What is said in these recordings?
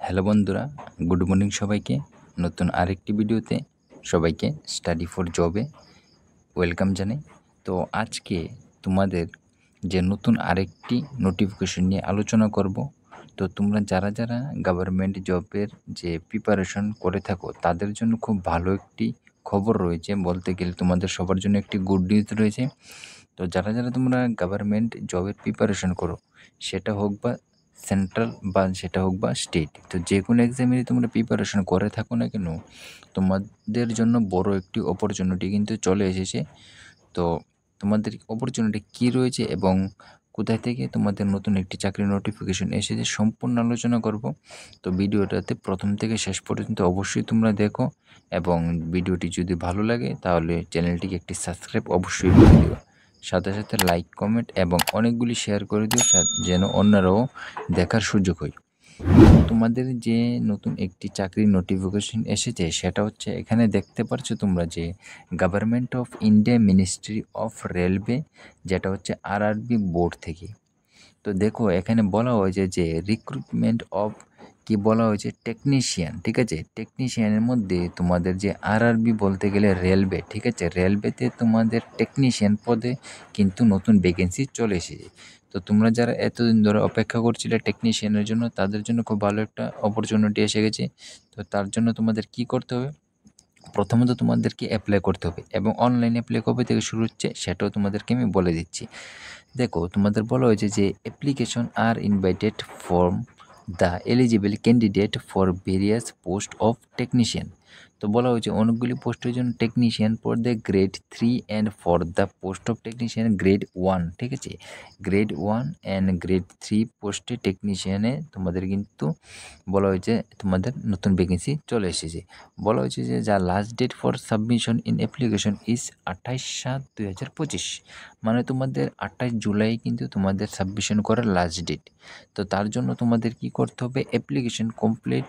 Hello বন্ধুরা, good morning সবাইকে। নতুন আরেকটি ভিডিওতে সবাইকে স্টাডি ফর জবে ওয়েলকাম জানাই। তো আজকে তোমাদের যে নতুন আরেকটি নোটিফিকেশন নিয়ে আলোচনা করব। তো তোমরা যারা গভর্নমেন্ট জবের যে প্রিপারেশন করে থাকো তাদের জন্য খুব ভালো একটি খবর রয়েছে, বলতে গেলে তোমাদের সবার জন্য একটি গুড নিউজ রয়েছে। তো যারা তোমরা গভর্নমেন্ট জবের প্রিপারেশন করো, সেটা হোক বা সেন্ট্রাল বা সেটা হোক বা স্টেট, তো যে কোনো এক্সামেরই তোমরা প্রিপারেশন করে থাকো না কেন, তোমাদের জন্য বড় একটি অপরচুনিটি কিন্তু চলে এসেছে। তো তোমাদের অপরচুনিটি কী রয়েছে এবং কোথায় থেকে তোমাদের নতুন একটি চাকরির নোটিফিকেশন এসেছে সম্পূর্ণ আলোচনা করব। তো ভিডিওটাতে প্রথম থেকে শেষ পর্যন্ত অবশ্যই তোমরা দেখো, এবং ভিডিওটি যদি ভালো লাগে তাহলে চ্যানেলটিকে একটি সাবস্ক্রাইব অবশ্যই করে দিও। সাথে লাইক, কমেন্ট এবং অনেকগুলি শেয়ার করে দিও যেন অন্যরাও দেখার সুযোগ হয়। তোমাদের যে নতুন একটি চাকরির নোটিফিকেশন এসেছে সেটা হচ্ছে, এখানে দেখতে পারছো তোমরা যে government of India ministry of railway, যেটা হচ্ছে আরআরবি বোর্ড থেকে। তো দেখো এখানে বলা হয়েছে যে রিক্রুটমেন্ট অফ, কি বলা হয়েছে, টেকনিশিয়ান। ঠিক আছে, টেকনিশিয়ানের মধ্যে তোমাদের যে আরআরবি বলতে গেলে রেলওয়ে, ঠিক আছে, রেলওয়েতে তোমাদের টেকনিশিয়ান পদে কিন্তু নতুন ভ্যাকেন্সি চলে এসেছে। তো তোমরা যারা এতদিন ধরে অপেক্ষা করছিলে টেকনিশিয়ানের জন্য, তাদের জন্য খুব ভালো একটা অপরচুনিটি এসে গেছে। তো তার জন্য তোমাদের কি করতে হবে, প্রথমত তোমাদেরকে অ্যাপ্লাই করতে হবে, এবং অনলাইন অ্যাপ্লাই কবে থেকে শুরু হচ্ছে সেটাও তোমাদেরকে আমি বলে দিচ্ছি। দেখো তোমাদের বলা হয়েছে যে application are invited from the eligible candidate for various post of technician. তো বলা হয়েছে অনেকগুলি পোস্টের জন্য technician for the grade 3 and for the post of technician grade 1। ঠিক আছে, গ্রেড 1 অ্যান্ড গ্রেড 3 পোস্টে টেকনিশিয়ানে তোমাদের কিন্তু বলা হয়েছে তোমাদের নতুন ভ্যাকেন্সি চলে এসেছে। বলা হয়েছে যে যা last date for submission in application is 28/7/2025, মানে তোমাদের 28 জুলাই কিন্তু তোমাদের সাবমিশন করার লাস্ট ডেট। তো তার জন্য তোমাদের কি করতে হবে, application complete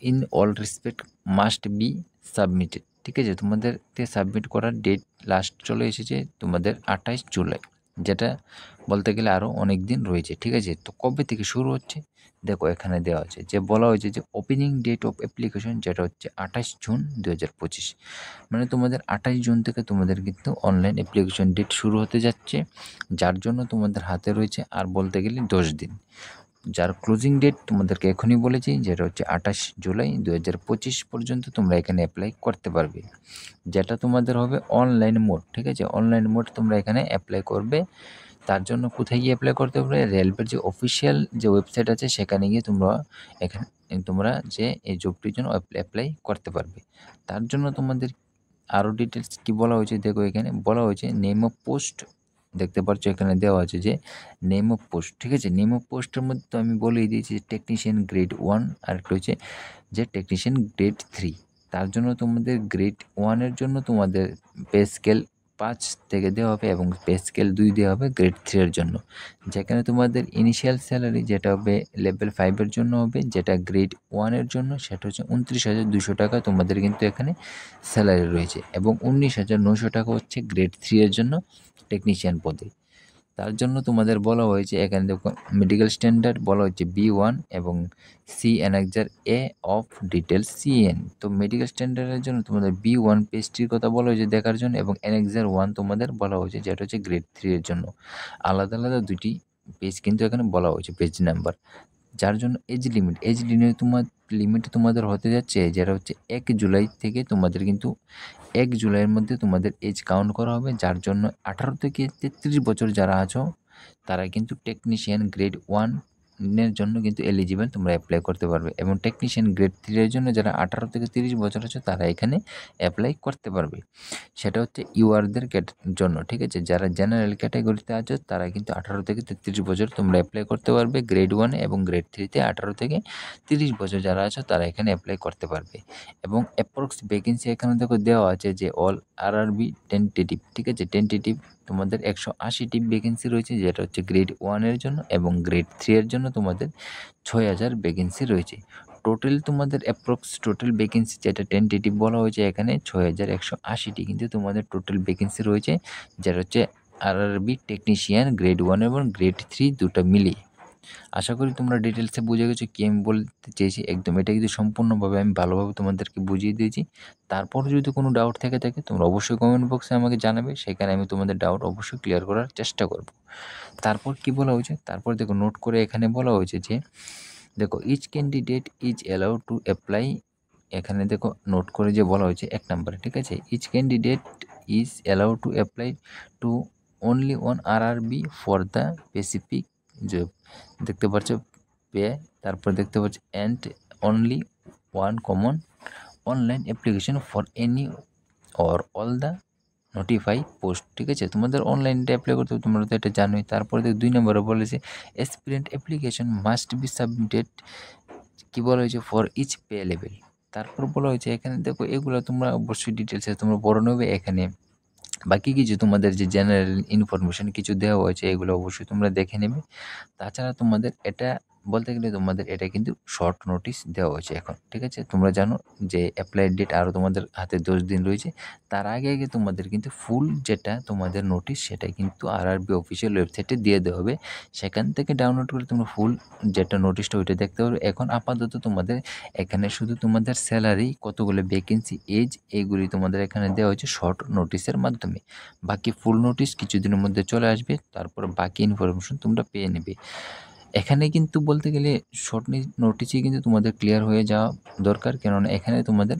in all respect must be submitted. ঠিক আছে, তোমাদেরকে সাবমিট করার ডেট লাস্ট চলে এসেছে তোমাদের 28 জুলাই, যেটা বলতে গেলে আরও অনেক দিন রয়েছে। ঠিক আছে, তো কবে থেকে শুরু হচ্ছে দেখো এখানে দেওয়া আছে, যে বলা হয়েছে যে ওপেনিং ডেট অফ অ্যাপ্লিকেশন, যেটা হচ্ছে 28 জুন 2025, মানে তোমাদের 28 জুন থেকে তোমাদের কিন্তু অনলাইন অ্যাপ্লিকেশন ডেট শুরু হতে যাচ্ছে, যার জন্য তোমাদের হাতে রয়েছে আর বলতে গেলে 10 দিন। যার ক্লোজিং ডেট তোমাদেরকে এখনই বলেছি, যেটা হচ্ছে 28 জুলাই 2025 পর্যন্ত তোমরা এখানে অ্যাপ্লাই করতে পারবে, যেটা তোমাদের হবে অনলাইন মোড। ঠিক আছে, অনলাইন মোড তোমরা এখানে অ্যাপ্লাই করবে। তার জন্য কোথায় গিয়ে অ্যাপ্লাই করতে হবে, রেলওয়ের যে অফিসিয়াল যে ওয়েবসাইট আছে সেখানে গিয়ে তোমরা যে এই জবটির জন্য অ্যাপ্লাই করতে পারবে। তার জন্য তোমাদের আরও ডিটেলস কি বলা হয়েছে দেখো, এখানে বলা হয়েছে নেম অফ পোস্ট, দেখতে পাচ্ছ এখানে দেওয়া আছে যে নেম অফ পোস্ট। ঠিক আছে, নেম অফ পোস্টের মধ্যে তো আমি বলেই দিয়েছি টেকনিশিয়ান গ্রেড 1, আর একটা হচ্ছে যে টেকনিশিয়ান গ্রেড 3। তার জন্য তোমাদের গ্রেড 1-এর জন্য তোমাদের পে স্কেল 5 থেকে দেওয়া হবে এবং পে স্কেল 2 দেওয়া হবে গ্রেড 3-এর জন্য, যেখানে তোমাদের ইনিশিয়াল স্যালারি যেটা হবে লেভেল 5-এর জন্য হবে, যেটা গ্রেড 1-এর জন্য সেটা হচ্ছে 29,200 টাকা তোমাদের কিন্তু এখানে স্যালারি রয়েছে, এবং 19,900 টাকা হচ্ছে গ্রেড 3-এর জন্য টেকনিশিয়ান পদে। তার জন্য তোমাদের বলা হয়েছে এখানে দেখো মেডিকেল স্ট্যান্ডার্ড বলা হচ্ছে B1 এবং C annexure A of details CN। তো মেডিকেল স্ট্যান্ডার্ডের জন্য তোমাদের B1 পেজটির কথা বলা হয়েছে দেখার জন্য, এবং অ্যানেক্সার 1 তোমাদের বলা হয়েছে, যেটা হচ্ছে গ্রেড 3-এর জন্য। আলাদা আলাদা দুটি পেজ কিন্তু এখানে বলা হয়েছে, পেজ নাম্বার। যার জন্য এজ লিমিট তোমাদের হতে যাচ্ছে, যেটা হচ্ছে 1 জুলাই থেকে তোমাদের কিন্তু 1 জুলাইয়ের মধ্যে তোমাদের এজ কাউন্ট করা হবে, যার জন্য 18 থেকে 33 বছর যারা আছো তারা কিন্তু টেকনিশিয়ান গ্রেড 1-এর জন্য কিন্তু এলিজিবল, তোমরা অ্যাপ্লাই করতে পারবে, এবং টেকনিশিয়ান গ্রেড 3-এর জন্য যারা 18 থেকে 30 বছর আছে তারা এখানে অ্যাপ্লাই করতে পারবে। সেটা হচ্ছে ইউআরদের জন্য। ঠিক আছে, যারা জেনারেল ক্যাটাগরিতে আছো তারা কিন্তু 18 থেকে 33 বছর তোমরা অ্যাপ্লাই করতে পারবে গ্রেড 1 এবং গ্রেড 3-তে 18 থেকে 30 বছর যারা আছো তারা এখানে অ্যাপ্লাই করতে পারবে। এবং অ্যাপ্রক্স ভ্যাকেন্সি এখানে দেখো দেওয়া আছে যে অল আরআরবি টেন্টেটিভ। ঠিক আছে, টেন্টেটিভ তোমাদের 180টি ভ্যাকেন্সি রয়েছে, যেটা হচ্ছে গ্রেড 1-এর জন্য, এবং গ্রেড 3-এর জন্য তোমাদের 6,000 ভ্যাকেন্সি রয়েছে। টোটাল তোমাদের অ্যাপ্রক্স টোটাল ভ্যাকেন্সি যেটা টেন্টেটিভ বলা হয়েছে এখানে 6,180টি কিন্তু তোমাদের টোটাল ভ্যাকেন্সি রয়েছে, যেটা হচ্ছে আরআরবি টেকনিশিয়ান গ্রেড 1 এবং গ্রেড 3 দুটো মিলিয়ে। আশা করি তোমরা ডিটেলসে বুঝে গেছো কি আমি বলতে চেয়েছি। একদম এটা কিন্তু সম্পূর্ণভাবে আমি ভালোভাবে তোমাদেরকে বুঝিয়ে দিয়েছি। তারপর যদি কোনো ডাউট থেকে থাকে তোমরা অবশ্যই কমেন্ট বক্সে আমাকে জানাবে, সেখানে আমি তোমাদের ডাউট অবশ্যই ক্লিয়ার করার চেষ্টা করব। তারপর কি বলা হয়েছে, তারপর দেখো নোট করে এখানে বলা হয়েছে যে দেখো each candidate is allowed to apply. এখানে দেখো নোট করে যে বলা হয়েছে 1 নম্বরে, ঠিক আছে, each candidate is allowed to apply to only one RRB for the specific job. দেখতে পাচ্ছ পে, তারপর দেখতে পাচ্ছ and only one common online application for any or all the notify post. ঠিক আছে, তোমাদের অনলাইনটা অ্যাপ্লাই করতে হবে, তোমরা তো এটা জানোই। তারপরে 2 নম্বরে বলেছে aspirant application must be submitted, কি বলা হয়েছে, ফর ইচ পে লেভেল। তারপর বলা হয়েছে এখানে দেখো এগুলো তোমরা অবশ্যই ডিটেলসে তোমরা পড়ে নেবে। এখানে বাকি কিছু তোমাদের যে জেনারেল ইনফরমেশন কিছু দেওয়া হয়েছে এগুলো অবশ্যই তোমরা দেখে নেবে। তাছাড়া তোমাদের এটা বলতে গেলে তোমাদের এটা কিন্তু শর্ট নোটিশ দেওয়া হয়েছে এখন। ঠিক আছে, তোমরা জানো যে অ্যাপ্লাই ডেট আরও তোমাদের হাতে 10 দিন রয়েছে। তার আগে আগে তোমাদের কিন্তু ফুল যেটা তোমাদের নোটিশ সেটা কিন্তু আরআরবি অফিসিয়াল ওয়েবসাইটে দিয়ে দেওয়া হবে। সেখান থেকে ডাউনলোড করে তোমরা ফুল যেটা নোটিশটা ওইটা দেখতে পারবে। এখন আপাতত তোমাদের এখানে শুধু তোমাদের স্যালারি, কতগুলো ভ্যাকেন্সি, এজ, এইগুলি তোমাদের এখানে দেওয়া হয়েছে শর্ট নোটিশের মাধ্যমে। বাকি ফুল নোটিশ কিছুদিনের মধ্যে চলে আসবে, তারপর বাকি ইনফরমেশন তোমরা পেয়ে নেবে। এখানে কিন্তু বলতে গেলে শর্ট নোটিসই কিন্তু তোমাদের ক্লিয়ার হয়ে যাওয়া দরকার, কেননা এখানে তোমাদের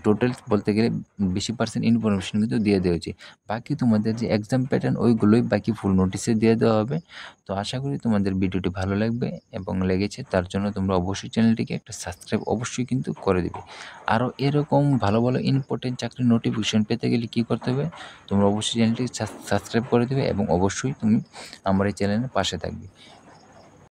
টোটাল বলতে গেলে বেশি % ইনফরমেশন কিন্তু দিয়ে দেওয়া হয়েছে। বাকি তোমাদের যে এক্সাম প্যাটার্ন ওইগুলোই বাকি ফুল নোটিসে দিয়ে দেওয়া হবে। তো আশা করি তোমাদের ভিডিওটি ভালো লাগবে এবং লেগেছে, তার জন্য তোমরা অবশ্যই চ্যানেলটিকে একটা সাবস্ক্রাইব অবশ্যই কিন্তু করে দেবে। আরও এরকম ভালো ভালো ইম্পর্টেন্ট চাকরির নোটিফিকেশন পেতে গেলে কী করতে হবে, তোমরা অবশ্যই চ্যানেলটি সাবস্ক্রাইব করে দেবে এবং অবশ্যই তুমি আমার এই চ্যানেলের পাশে থাকবে।